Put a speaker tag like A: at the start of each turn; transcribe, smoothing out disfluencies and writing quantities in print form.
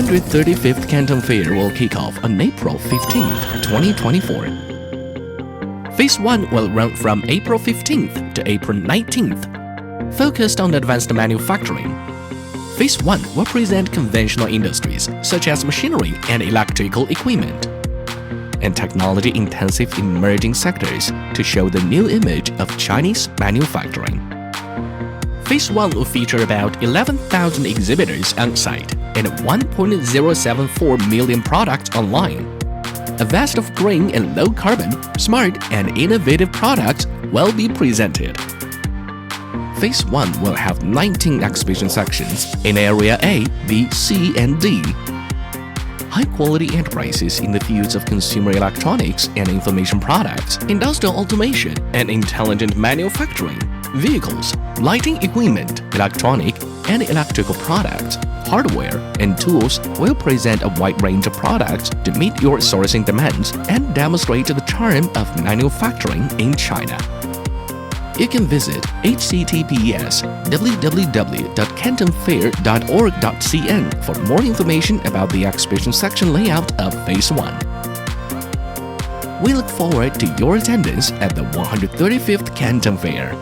A: 135th Canton Fair will kick off on April 15, 2024. Phase 1 will run from April 15th to April 19th, focused on advanced manufacturing. Phase 1 will present conventional industries such as machinery and electrical equipment, and technology-intensive emerging sectors to show the new image of Chinese manufacturing. Phase 1 will feature about 11,000 exhibitors on site and 1.074 million products online. A vast of green and low-carbon, smart and innovative products will be presented. Phase 1 will have 19 exhibition sections in Area A, B, C, and D. High-quality enterprises in the fields of consumer electronics and information products, industrial automation and intelligent manufacturing, vehicles, lighting equipment, electronic and electrical products, hardware, and tools will present a wide range of products to meet your sourcing demands and demonstrate the charm of manufacturing in China. You can visit https://www.cantonfair.org.cn for more information about the exhibition section layout of Phase 1. We look forward to your attendance at the 135th Canton Fair.